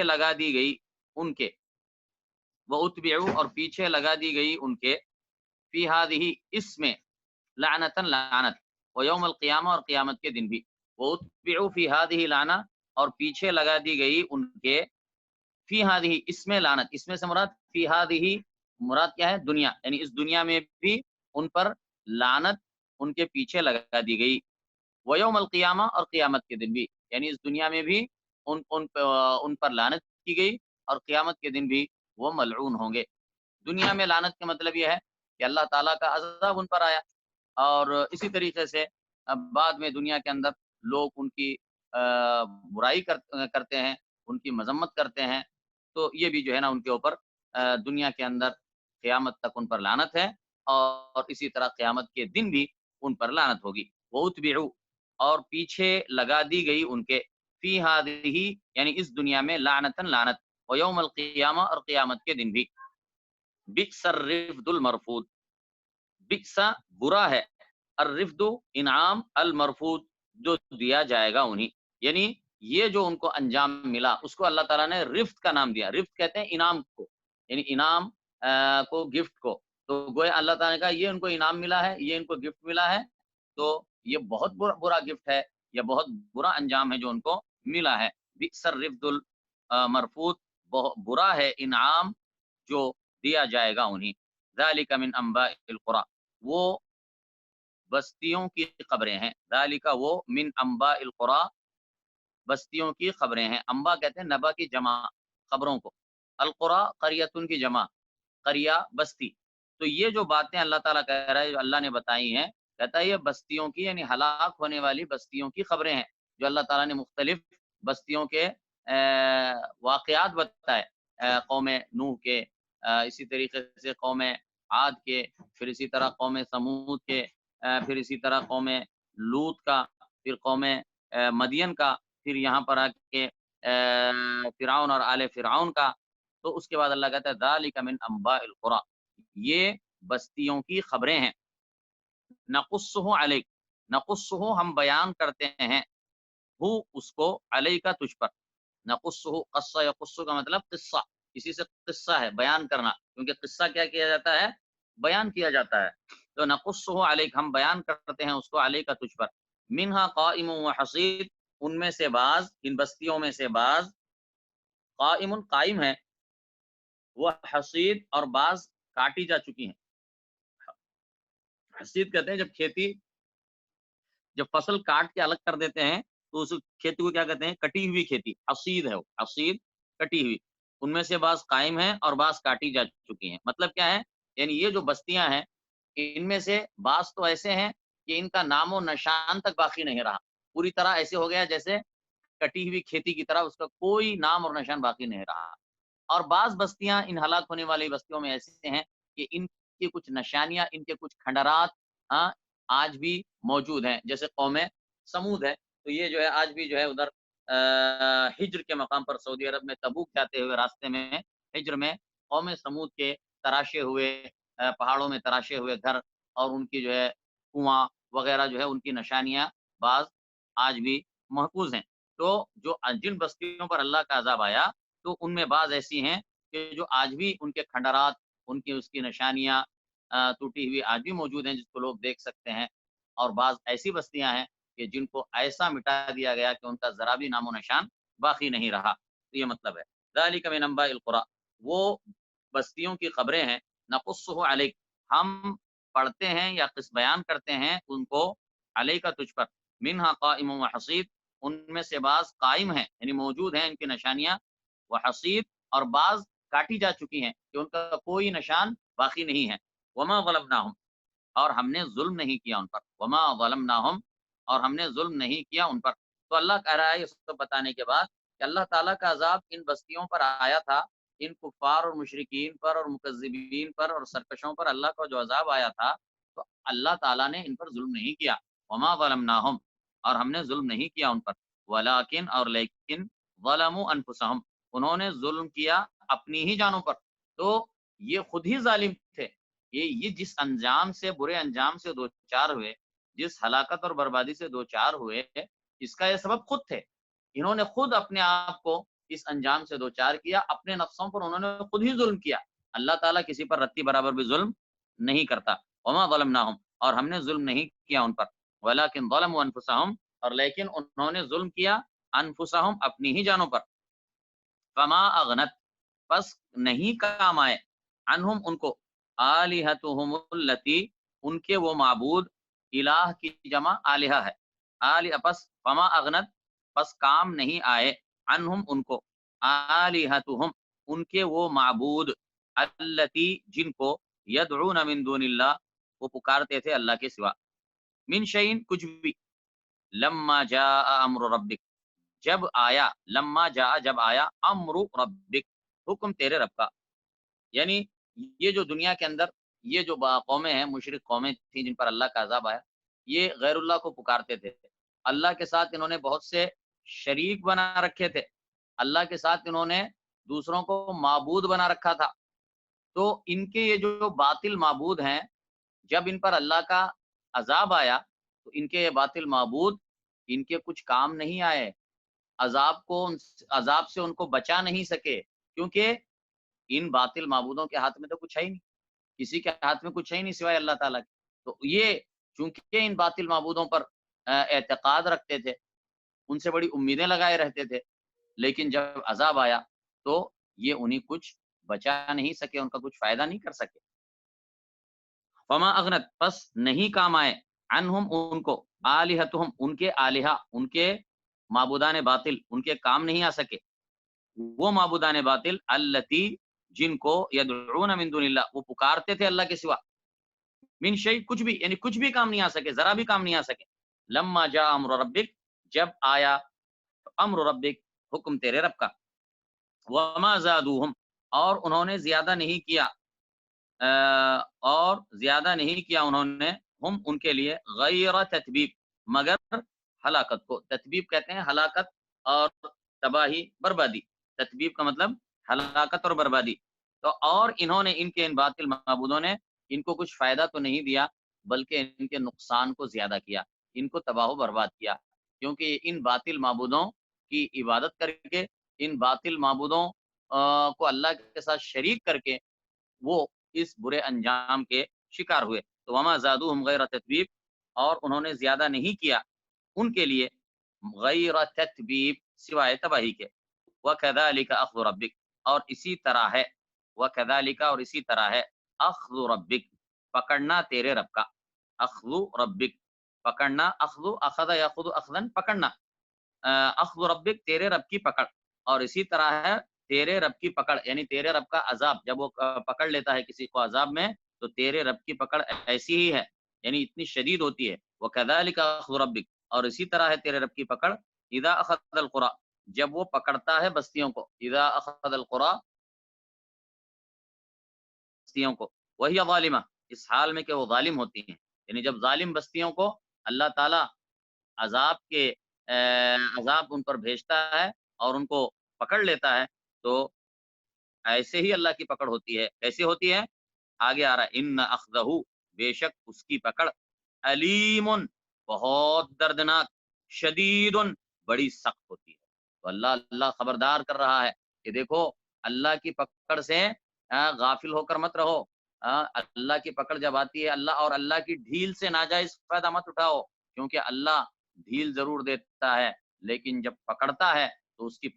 Speaker 1: लगा दी गई उनके, व उत्बिउ, और पीछे लगा दी गई उनके, फी हादिही इसमें, लानतन लानत, व यौमल क़ियामा, और क़यामत के दिन भी। व उत्बिउ फी हादिही लाना, और पीछे लगा दी गई उनके, फी हादिही इसमें लानत, इसमें से मुराद फी हादिही, मुराद क्या है? दुनिया, यानी इस दुनिया में भी उन पर लानत उनके पीछे लगा दी गई। व यौमल क़ियामा, और क़यामत के दिन भी, यानी इस दुनिया में भी उन पर लानत की गई और क़यामत के दिन भी वो मलऊन होंगे। दुनिया में लानत का मतलब ये है कि अल्लाह ताला का अज़ाब उन पर आया, और इसी तरीके से बाद में दुनिया के अंदर लोग उनकी बुराई करते हैं, उनकी मज़म्मत करते हैं, तो ये भी जो है ना उनके ऊपर दुनिया के अंदर क़यामत तक उन पर लानत है, और इसी तरह क़यामत के दिन भी उन पर लानत होगी। वो उत्बिउ, और पीछे लगा दी गई उनके, फ़ी हादिही यानी इस दुनिया में, लानतन लानत, व यौमल क़ियामा, और क़यामत के दिन भी। बिअसर रिफ़दुल मरफ़ूद, बिअसा बुरा है, अर्रिफ़्दु इनाम, अल मरफ़ूद जो दिया जाएगा उन्हीं, यानी ये जो उनको अंजाम मिला उसको अल्लाह ताला ने रिफ़्त का नाम दिया। रिफ़्त कहते हैं इनाम को, यानी इनाम को, गिफ्ट को। तो गोया अल्लाह ताला ने कहा ये उनको इनाम मिला है, ये इनको गिफ्ट मिला है, तो ये बहुत बुरा गिफ्ट है, या बहुत बुरा अंजाम है जो उनको मिला है। बिअसर रिफ़्दुल मरफ़ूद, बुरा है इनाम जो दिया जाएगा उन्हीं। ज़ालिका मिन अंबाइल क़ुरा, वो बस्तियों की खबरें हैं। ज़ालिका, वो, मिन अंबाइल क़ुरा, बस्तियों की खबरें हैं। अंबा कहते हैं नबा की जमा, खबरों को। अल क़ुरा क़रियतुन की जमा, क़रिया बस्ती। तो ये जो बातें अल्लाह ताला कह रहा है, जो अल्लाह ने बताई हैं, कहता है ये बस्तियों की, यानी हलाक होने वाली बस्तियों की खबरें हैं, जो अल्लाह ताला ने मुख्तलिफ बस्तियों के वाक़यात बताए। कौम नूह के, इसी तरीके से कौम आद के, फिर इसी तरह कौम समूद के, फिर इसी तरह कौम लूत का, फिर कौम मदियन का, फिर यहाँ पर आके फ़िरऔन और आले फ़िरऔन का। तो उसके बाद अल्लाह कहता है ज़ालिका मिन अंबाइल क़ुरा, ये बस्तियों की खबरें हैं। नक़ुस्सुहु अलैक, नक़ुस्सुहु हम बयान करते हैं, हु उसको, अलैका तुझ पर। नक़ुस्सुहु, क़स्सा यक़ुस्सु का मतलब किस्सा, इसी से किस्सा है बयान करना, क्योंकि किस्सा क्या किया जाता है? बयान किया जाता है। तो नक़ुस्सुहु अलैक, हम बयान करते हैं उसको, अलैका तुझ पर। मिन्हा क़ाइमुन व हसीद, उनमें से बाज़, इन बस्तियों में से बाज़, क़ाइमुन कायम है, व हसीद, और बाज़ काटी जा चुकी हैं। हसीद कहते हैं जब फसल काट के अलग कर देते हैं, तो उस खेती को क्या कहते हैं? कटी हुई खेती, हसीद है वो, हसीद, कटी हुई। उनमें से बाज़ कायम हैं और बाज़ काटी जा चुकी हैं। मतलब क्या है? यानी ये जो बस्तियाँ हैं, इनमें से बाज़ तो ऐसे हैं कि इनका नामो-निशान तक बाकी नहीं रहा। पूरी तरह ऐसे हो गया जैसे कटी हुई खेती की तरह, उसका कोई नाम और निशान बाकी नहीं रहा। और बाज़ बस्तियाँ इन हलाक होने वाली बस्तियों में ऐसे हैं कि इनकी कुछ निशानियाँ, इनके कुछ खंडरात हाँ, आज भी मौजूद हैं। जैसे कौम समूद है, तो ये जो है आज भी जो है उधर हिज्र के मकाम पर, सऊदी अरब में तबूक जाते हुए रास्ते में, हिज्र में कौम समूद के तराशे हुए पहाड़ों में तराशे हुए घर, और उनकी जो है कुआँ वगैरह जो है उनकी निशानियाँ बाज़ आज भी महफूज हैं। तो जो जिन बस्तियों पर अल्लाह का अज़ाब आया, तो उनमें बाज़ ऐसी हैं कि जो आज भी उनके खंडरात, उनकी उसकी निशानियाँ टूटी हुई आज भी मौजूद हैं, जिसको लोग देख सकते हैं। और बाज़ ऐसी बस्तियाँ हैं कि जिनको ऐसा मिटा दिया गया कि उनका ज़रा भी नामो-निशान बाकी नहीं रहा। तो ये मतलब है। ज़ालिका मिन अंबाइल क़ुरा, वो बस्तियों की खबरें हैं, नक़ुस्सुहु अलैक, हम पढ़ते हैं या किस बयान करते हैं उनको, अलैका तुझ पर, मिनहा क़ाइमुन व हसीद, उनमें से बाज़ कायम हैं, यानी मौजूद हैं इनकी निशानियाँ, व हसीद, और बाज़ काटी जा चुकी हैं कि उनका कोई निशान बाकी नहीं है। वमा ज़लमनाहुम, और हमने ज़ुल्म नहीं किया उन पर। वमा ज़लमनाहुम, और हमने ज़ुल्म नहीं किया उन पर। तो अल्लाह कह रहा है ये सब बताने के बाद कि अल्लाह ताला का अज़ाब इन बस्तियों पर आया था, इन कुफ़ार और मुशरिकीन पर और मुकज़्ज़िबीन पर और सरकशों पर अल्लाह का जो अज़ाब आया था, तो अल्लाह ताला ने इन पर ज़ुल्म नहीं किया। वमा ज़लमनाहुम, और हमने ज़ुल्म नहीं किया उन पर। वलाकिन, और लेकिन, ज़लमू अनफुसहुम, उन्होंने ज़ुल्म किया अपनी ही जानों पर। तो ये खुद ही ज़ालिम थे। ये जिस अंजाम से, बुरे अंजाम से दो चार हुए, जिस हलाकत और बर्बादी से दो चार हुए, इसका ये सबब खुद थे। इन्होंने खुद अपने आप को इस अंजाम से दो चार किया, अपने नफ्सों पर उन्होंने खुद ही जुल्म किया। अल्लाह ताला किसी पर रत्ती बराबर भी जुल्म नहीं करता। वमा ज़लमनाहुम, और हमने जुल्म नहीं किया उन पर। वलाकिन ज़लमू अनफुसहुम, और लेकिन उन्होंने जुल्म किया अनफुसहुम, अपनी ही जानों पर। फमा अगनत, बस नहीं काम आए, अनहुम उनको, आलिहतुहुमुल्लती, उनके वो माबूद, इलाह की जमा आलिहा है, आलि बस फमा अगनत, बस काम नहीं आए, अनहुम उनको, आलिहतुहुम, उनके वो माबूद, अल्लती जिनको, यदऊन मिन दूनिल्लाह, वो पुकारते थे अल्लाह के सिवा, मिन शैइन कुछ भी, लम्मा जाअ अम्रु रब्बिक, जब आया, लम्मा जाअ जब आया, अम्रु रब्बिक, हुक्म तेरे रब का। यानी ये जो दुनिया के अंदर ये जो कौमें हैं, मुशरिक कौमें थी जिन पर अल्लाह का अज़ाब आया, ये गैरुल्लाह को पुकारते थे। अल्लाह के साथ इन्होंने बहुत से शरीक बना रखे थे। अल्लाह के साथ इन्होंने दूसरों को माबूद बना रखा था। तो इनके ये जो बातिल माबूद हैं, जब इन पर अल्लाह का अज़ाब आया, तो इनके ये बातिल माबूद इनके कुछ काम नहीं आए। अज़ाब से उनको बचा नहीं सके, क्योंकि इन बातिल माबूदों के हाथ में तो कुछ है ही नहीं। किसी के हाथ में कुछ है ही नहीं सिवाय अल्लाह ताला के। तो ये चूँकि इन बातिल माबूदों पर एतक़ाद रखते थे, उनसे बड़ी उम्मीदें लगाए रहते थे, लेकिन जब अज़ाब आया, तो ये उन्हें कुछ बचा नहीं सके, उनका कुछ फ़ायदा नहीं कर सके। फमा अगनत, बस नहीं काम आए, अनहुम उनको, आलिहतुहुम उनके आलिहा, उनके माबूदान बातिल, उनके काम नहीं आ सके। वो माबूदान बातिल, अल्लती जिनको, यदऊन मिन दूनिल्लाह, वो पुकारते थे अल्लाह के सिवा, मिन शै कुछ भी, यानी कुछ भी काम नहीं आ सके, ज़रा भी काम नहीं आ सके। लम्मा जा अम्र रब्बिक, जब आया अम्र रब्बिक, हुक्म तेरे रब का। वमा ज़ादूहुम, और उन्होंने ज़्यादा नहीं किया, और ज़्यादा नहीं किया उन्होंने, हम उनके लिए, गैर तत्बीब, मगर हलाकत को। तत्बीब कहते हैं हलाकत और तबाही, बर्बादी। तत्बीब का मतलब हलाकत और बर्बादी। तो और इन्होंने, इनके इन बातिल माबूदों ने इनको कुछ फ़ायदा तो नहीं दिया, बल्कि इनके नुकसान को ज़्यादा किया, इनको तबाह व बर्बाद किया। क्योंकि इन बातिल माबूदों की इबादत करके, इन बातिल माबूदों को अल्लाह के साथ शरीक करके वो इस बुरे अंजाम के शिकार हुए। तो वमा ज़ादूहुम गैर तत्बीब, और उन्होंने ज़्यादा नहीं किया उनके लिए, गैर तत्बीब, सिवाय तबाही के। वकज़ालिका अख़्ज़ु रब्बिक, और इसी तरह है, वकज़ालिका, और इसी तरह है, अख़्ज़ु रब्बिक, पकड़ना तेरे रब का। अख़्ज़ु रब्बिक, पकड़ना, अख़्ज़ु अख़ज़ यअख़ुज़ु अख़्ज़न, पकड़ना। अख़्ज़ु रब्बिक, तेरे रब की पकड़, और इसी तरह है तेरे रब की पकड़, यानी तेरे रब का अज़ाब, जब वो पकड़ लेता है किसी को अज़ाब में, तो तेरे रब की पकड़ ऐसी ही है, यानी इतनी शदीद होती है। वकज़ालिका अख़्ज़ु रब्बिक, और इसी तरह है तेरे रब की पकड़, इज़ा अख़ज़ल क़ुरा, जब वो पकड़ता है बस्तियों को, इज़ा अख़ज़ल क़ुरा, बस्तियों को, वहिय ज़ालिमा, इस हाल में कि वो ज़ालिम होती हैं। यानी जब ज़ालिम बस्तियों को अल्लाह ताला अज़ाब उन पर भेजता है और उनको पकड़ लेता है, तो ऐसे ही अल्लाह की पकड़ होती है। कैसे होती है? आगे आ रहा है, इन्न अख़्ज़हू, बेशक उसकी पकड़, अलीमुन, बहुत दर्दनाक, शदीदुन, बड़ी सख्त होती है। तो अल्लाह खबरदार कर रहा है कि देखो अल्लाह की पकड़ से गाफिल होकर मत रहो। अल्लाह की पकड़ जब आती है अल्लाह की ढील से नाजायज फायदा मत उठाओ, क्योंकि अल्लाह ढील जरूर देता है लेकिन जब पकड़ता है तो उसकी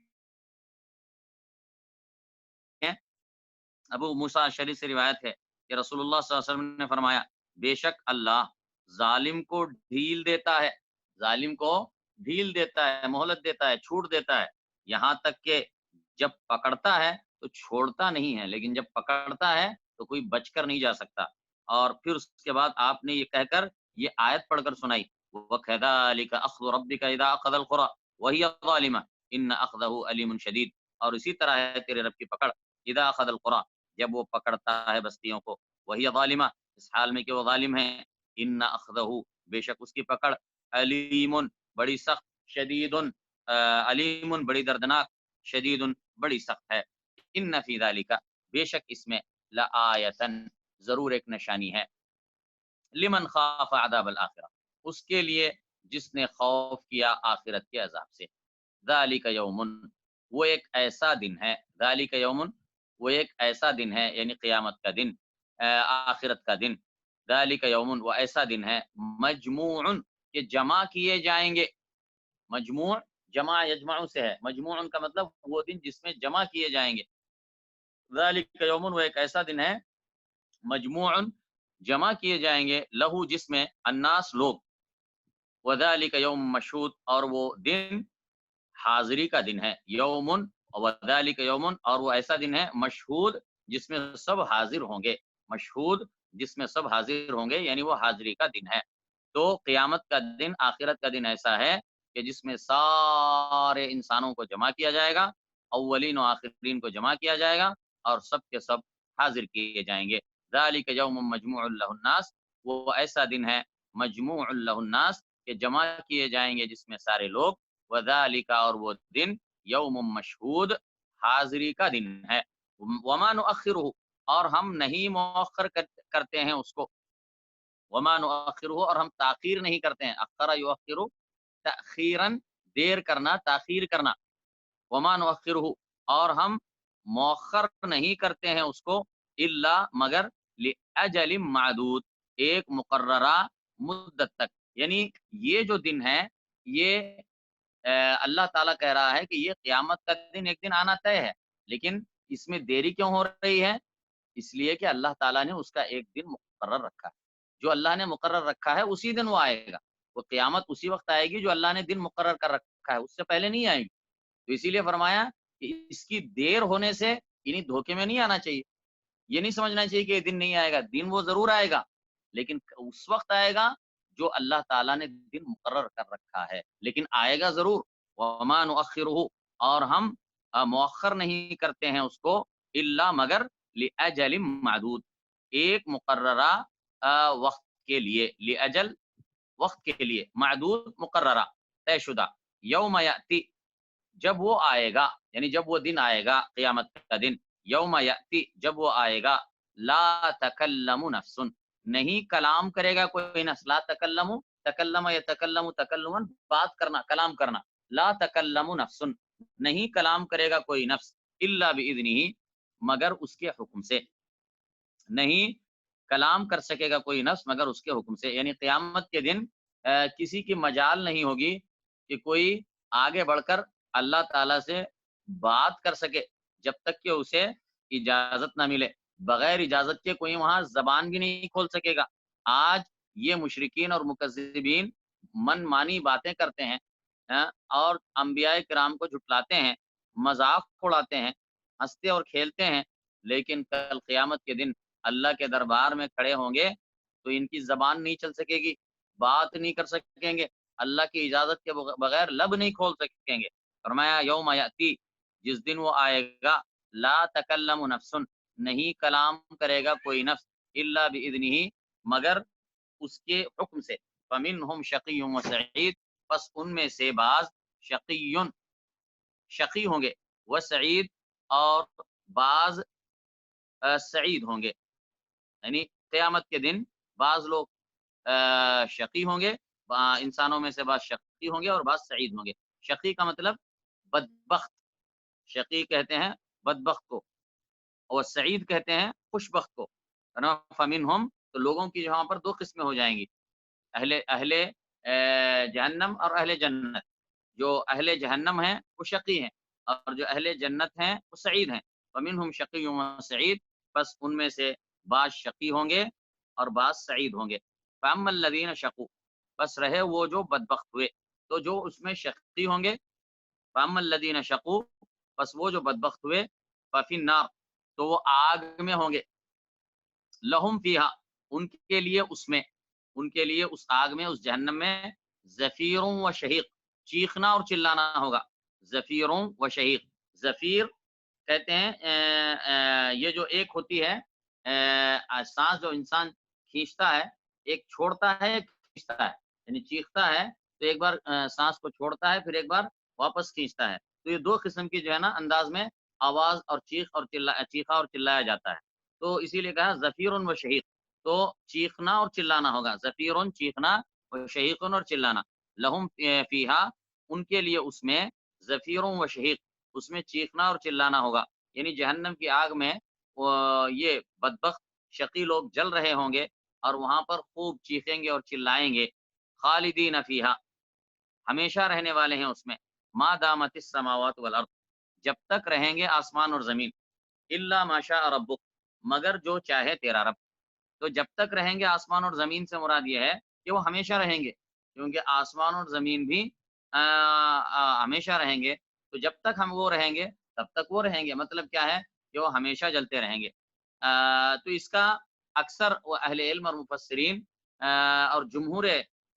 Speaker 1: अबू मूसा अशरी से रिवायत है कि रसूलुल्लाह सल्लल्लाहु अलैहि वसल्लम ने फरमाया, बेशक अल्लाह जालिम को ढील देता है, जालिम को ढील देता है, मोहलत देता है, छूट देता है, यहाँ तक कि जब पकड़ता है तो छोड़ता नहीं है, लेकिन जब पकड़ता है तो कोई बचकर नहीं जा सकता। और फिर उसके बाद आपने ये कहकर ये आयत पढ़कर सुनाई, वकज़ालिका अख़्ज़ु रब्बिका इज़ा अख़ज़ल क़ुरा वहिय ज़ालिमा इन्न अख़्ज़हु अलीमुन शदीद। और इसी तरह है तेरे रब की पकड़, इज़ा अख़ज़ल क़ुरा, जब वो पकड़ता है बस्तियों को, वही ज़ालिमा, इस हाल में कि वो ज़ालिम है, इन्ना अख़ज़हु, बेशक उसकी पकड़, अलीमुन, बड़ी सख्त, शदीदुन, अलीमुन, बड़ी दर्दनाक, शदीदुन, बड़ी सख्त है। इन्न फ़ी ज़ालिका, बेशक इसमें, लआयतन, ज़रूर एक निशानी है, लिमन ख़ाफ़ अज़ाबल आखिरह, उसके लिए जिसने खौफ किया आखिरत के अज़ाब से। ज़ालिका यौमुन, वो एक ऐसा दिन है, ज़ालिका यौमुन, वो एक ऐसा दिन है, यानी क़यामत का दिन, आखिरत का दिन। ज़ालिका यौमुन, वो ऐसा दिन है, मजमूउन, के जमा किए जाएँगे। मजमू' जमा यजमउ से है, मजमूउन का मतलब वो दिन जिसमें जमा किए जाएँगे। ज़ालिका यौमुन, वो एक ऐसा दिन है, मजमूउन, जमा किए जाएँगे, लहू जिसमें अन्नास लोग, व ज़ालिका यौम मशहूद, और वो दिन हाज़िरी का दिन है, यौमुन व ज़ालिका यौमुन, और वो ऐसा दिन है मशहूद जिसमें सब हाज़िर होंगे, मशहूद जिसमें सब हाज़िर होंगे, यानी वो हाज़िरी का दिन है। तो क़यामत का दिन, आखिरत का दिन ऐसा है कि जिसमें सारे इंसानों को जमा किया जाएगा, अव्वलीन व आखिरीन को जमा किया जाएगा और सब के सब हाज़िर किए जाएँगे। ज़ालिका यौमुन मजमूउन लहुन्नास, वो ऐसा दिन है मजमूउन लहुन्नास, के जमा किए जाएँगे जिसमें सारे लोग, वज़ालिका, और वो दिन, यौमुम मशहूद, हाज़िरी का दिन है। वमा नुअख्खिरुहु, और हम नहीं मौख़र करते हैं उसको, वमा नुअख्खिरुहु, और हम ताख़ीर नहीं करते हैं, अख़्ख़रा युअख्खिरु तअख़ीरन, देर करना, ताख़ीर करना, वमा नुअख्खिरुहु, और हम मौख़र नहीं करते हैं उसको, इल्ला, मगर, लिअजलिम मादूद, एक मुक़र्ररा मुद्दत तक। यानी ये जो दिन है, ये अल्लाह ताला कह रहा है कि ये क़यामत का दिन एक दिन आना तय है, लेकिन इसमें देरी क्यों हो रही है? इसलिए कि अल्लाह ताला ने उसका एक दिन मुकर्रर रखा है। जो अल्लाह ने मुकर्रर रखा है उसी दिन वो आएगा। वो क़यामत उसी वक़्त आएगी जो अल्लाह ने दिन मुकर्रर कर रखा है, उससे पहले नहीं आएगी। तो इसीलिए फरमाया कि इसकी देर होने से इन्हीं धोखे में नहीं आना चाहिए। ये नहीं समझना चाहिए कि ये दिन नहीं आएगा, दिन वो ज़रूर आएगा, लेकिन उस वक़्त आएगा जो अल्लाह ताला ने दिन मुकर्रर कर रखा है, लेकिन आएगा ज़रूर। वमा नुअख्खिरुहु, और हम मौख़र नहीं करते हैं उसको, इल्ला, मगर, लिअजलिम मादूद, एक मुकर्ररा वक़्त के लिए, लिअजल, वक़्त के लिए, मादूद, मुकर्ररा, तयशुदा, यौम याति, जब वो आएगा, यानी जब वो दिन आएगा, क़यामत का दिन, यौम याति, जब वो आएगा, ला तकल्लमु नफ्सुन, नहीं कलाम करेगा कोई नफ्स, ला तकल्लमु, तकल्लम यतकल्लमु तकल्लुमन, बात करना, कलाम करना, ला तकल्लमु नफ्सुन, नहीं कलाम करेगा कोई नफ्स, इल्ला बिइज़्निही, मगर उसके हुक्म से, नहीं कलाम कर सकेगा कोई नफ्स मगर उसके हुक्म से। यानी क़यामत के दिन किसी की मजाल नहीं होगी कि कोई आगे बढ़कर अल्लाह ताला से बात कर सके, जब तक कि उसे इजाज़त ना मिले। बगैर इजाज़त के कोई वहाँ ज़बान भी नहीं खोल सकेगा। आज ये मुशरिकीन और मुकज़्ज़िबीन मनमानी बातें करते हैं, और अंबियाए किराम को झुठलाते हैं, मज़ाक उड़ाते हैं, हँसते और खेलते हैं, लेकिन कल क़यामत के दिन अल्लाह के दरबार में खड़े होंगे, तो इनकी ज़बान नहीं चल सकेगी, बात नहीं कर सकेंगे, अल्लाह की इजाज़त के बगैर लब नहीं खोल सकेंगे। फरमाया यौम याति, जिस दिन वो आएगा, ला तकल्लमु नफ्सुन, नहीं कलाम करेगा कोई नफ्स, इल्ला बिइज़्निही, मगर उसके हुक्म से। फमिनहुम शक़िय्युन व सईद, बस उनमें से बाज़ शक़िय्युन, शक़ी होंगे, व सईद, और बाज़ सईद होंगे। यानी क़यामत के दिन बाज़ लोग शक़ी होंगे, इंसानों में से बाज़ शक़ी होंगे और बाज़ सईद होंगे। शकी का मतलब बदबख्त, शकी कहते हैं बदबख्त को, और सईद कहते हैं खुशबख्त को, है ना। फमिनहुम, तो लोगों की यहाँ पर 2 किस्में हो जाएँगी, अहले अहले जहन्नम और अहले जन्नत। जो अहले जहन्नम हैं वो शकी हैं, और जो अहले जन्नत हैं वो सईद हैं। फमिनहुम शकिय्युम व सईद, बस उनमें से बाज़ शकी होंगे और बाज़ सईद होंगे। फअम्मल लज़ीना शक़ू, बस रहे वो जो बदबख्त हुए, तो जो उसमें शकी होंगे, फअम्मल लज़ीना शक़ू, बस वो जो बदबख्त हुए, फ़फ़िन नार, तो वो आग में होंगे, लहुम फ़ीहा, उनके लिए उसमें, उनके लिए उस आग में, उस जहन्नम में, ज़फ़ीरुन व शहीक़, चीखना और चिल्लाना होगा। ज़फ़ीरुन व शहीक़, ज़फ़ीर कहते हैं ये जो एक होती है साँस जो इंसान खींचता है, एक छोड़ता है, एक खींचता है। यानी चीखता है, तो एक बार साँस को छोड़ता है, फिर एक बार वापस खींचता है। तो ये 2 किस्म की जो है ना अंदाज़ में आवाज़ और चीखा और चिल्लाया जाता है। तो इसीलिए कहा ज़फ़ीरुन व शहीक़, तो चीखना और चिल्लाना होगा। ज़फ़ीरुन चीखना, और शहीक़ुन और चिल्लाना। लहुम फ़ीहा, उनके लिए उसमें, ज़फ़ीरुन व शहीक़, उसमें चीखना और चिल्लाना होगा। यानी जहन्नम की आग में ये बदबख्त शकी लोग जल रहे होंगे और वहाँ पर खूब चीखेंगे और चिल्लाएँगे। खालिदीन फ़ीहा, हमेशा रहने वाले हैं उसमें। मा दामतिस समावातु वल अर्द, जब तक रहेंगे आसमान और ज़मीन। इल्ला मा शाअ रब्बुक, मगर जो चाहे तेरा रब। तो जब तक रहेंगे आसमान और ज़मीन से मुराद ये है कि वो हमेशा रहेंगे, क्योंकि आसमान और ज़मीन भी हमेशा रहेंगे। तो जब तक हम वो रहेंगे, तब तक वो रहेंगे। मतलब क्या है कि वो हमेशा जलते रहेंगे। तो इसका अक्सर वो अहले इल्म और मुफस्सिरीन और जमहूर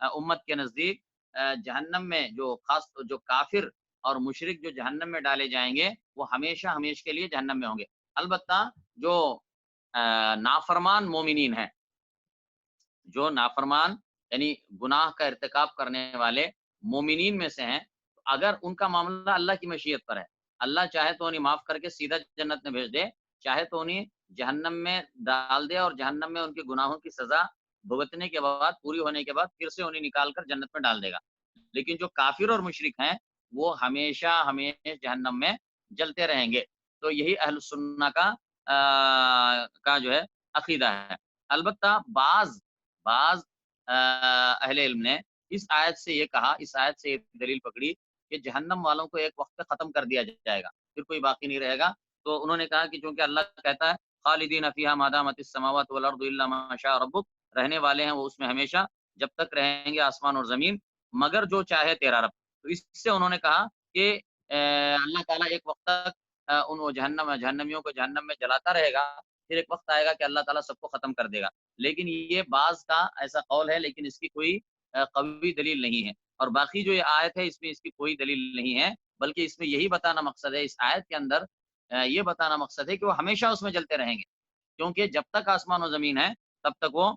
Speaker 1: उम्मत के नज़दीक जहन्नम में जो काफ़िर और मुशरिक जो जहन्नम में डाले जाएँगे, वो हमेशा हमेश के लिए जहन्नम में होंगे। अलबत्ता जो नाफ़रमान मोमिनीन हैं, जो नाफ़रमान यानी गुनाह का इर्तिकाब करने वाले मोमिनीन में से हैं, तो अगर उनका मामला अल्लाह की मशीयत पर है, अल्लाह चाहे तो उन्हें माफ़ करके सीधा जन्नत में भेज दे, चाहे तो उन्हें जहन्नम में डाल दे और जहन्नम में उनके गुनाहों की सज़ा भुगतने के बाद, पूरी होने के बाद फिर से उन्हें निकाल कर जन्नत में डाल देगा। लेकिन जो काफ़िर और मुशरिक हैं, वो हमेशा हमेश जहन्नम में जलते रहेंगे। तो यही अहल सुन्नह का जो है अक़ीदा है। अलबत्ता बाज़ बाज़ अहले इल्म ने इस आयत से ये कहा, इस आयत से ये दलील पकड़ी कि जहन्नम वालों को एक वक़्त पे ख़त्म कर दिया जाएगा, फिर कोई बाकी नहीं रहेगा। तो उन्होंने कहा कि चूँकि अल्लाह कहता है खालिदीन फ़ीहा मा दामतिस समावातु वल अर्दु इल्ला मा शाअ रब्बुक, रहने वाले हैं वो उसमें हमेशा, जब तक रहेंगे आसमान और ज़मीन, मगर जो चाहे तेरा रब। तो इससे उन्होंने कहा कि अल्लाह ताला एक वक़्त तक उन वो जहन्नमियों को जहन्नम में जलाता रहेगा, फिर एक वक़्त आएगा कि अल्लाह ताला सबको ख़त्म कर देगा। लेकिन ये बाज़ का ऐसा कौल है, लेकिन इसकी कोई क़वी दलील नहीं है। और बाकी जो ये आयत है इसमें इसकी कोई दलील नहीं है, बल्कि इसमें यही बताना मकसद है, इस आयत के अंदर ये बताना मकसद है कि वो हमेशा उसमें जलते रहेंगे। क्योंकि जब तक आसमान और ज़मीन है, तब तक वो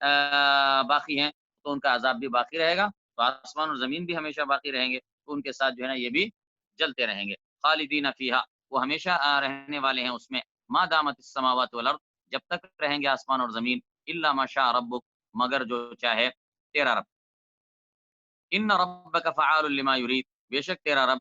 Speaker 1: बाकी हैं, तो उनका अज़ाब भी बाकी रहेगा, तो आसमान और ज़मीन भी हमेशा बाकी रहेंगे, तो उनके साथ जो है ना ये भी जलते रहेंगे। खालिदीन फ़ीहा, वो हमेशा रहने वाले हैं उसमें। मा दामतिस समावातु वल अर्द, जब तक रहेंगे आसमान और ज़मीन, इल्ला मा शाअ रब्बुक, मगर जो चाहे तेरा रब। इन्न रब्बका फ़अालुन लिमा युरीद, बेशक तेरा रब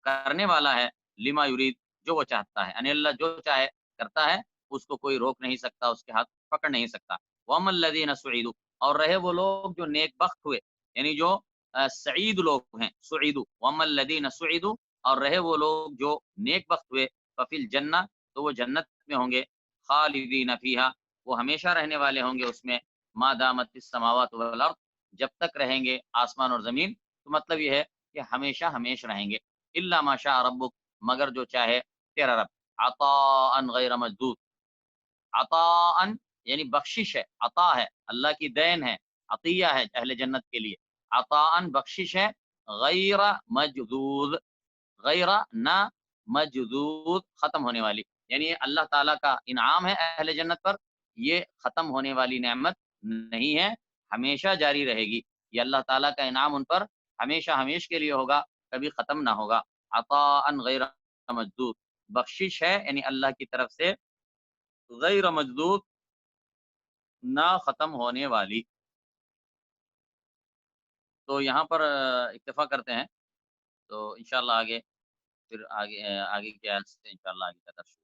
Speaker 1: करने वाला है, लिमा युरीद, जो वो चाहता है। यानी अल्लाह जो चाहे करता है, उसको कोई रोक नहीं सकता, उसके हाथ पकड़ नहीं सकता। वअम्मल लज़ीना सुईदू, और रहे वो लोग जो नेकबख्त हुए, यानी जो सईद लोग हैं, सुईदू, वअम्मल लज़ीना सुईदू, और रहे वो लोग जो नेकबख्त हुए, फ़फ़िल जन्नह, तो वो जन्नत में होंगे, खालिदीन फ़ीहा, वो हमेशा रहने वाले होंगे उसमें, मा दामतिस समावातु वल अर्द, जब तक रहेंगे आसमान और ज़मीन। तो मतलब ये है कि हमेशा हमेश रहेंगे। इल्ला मा शाअ रब्बुक, मगर जो चाहे तेरा रब। अताअन गैर मजदूद, अताअन यानी बख्शिश है, अता है, अल्लाह की देन है, अतिया है अहले जन्नत के लिए। अताअन बख्शिश है, गैर मजदूद, गैर ना मजदूद, खत्म होने वाली। यानी ये अल्लाह ताला का इनाम है अहले जन्नत पर, ये खत्म होने वाली नेमत नहीं है, हमेशा जारी रहेगी। ये अल्लाह ताला का इनाम उन पर हमेशा हमेश के लिए होगा, कभी खत्म ना होगा। अताअन गैर मजदूद, बख्शिश है यानी अल्लाह की तरफ से, गैर मजदूद, ना खत्म होने वाली। तो यहाँ पर इत्तेफ़ा करते हैं تو انشاءاللہ آگے پھر آگے آگے کے آیات سے انشاءاللہ آگے کا درس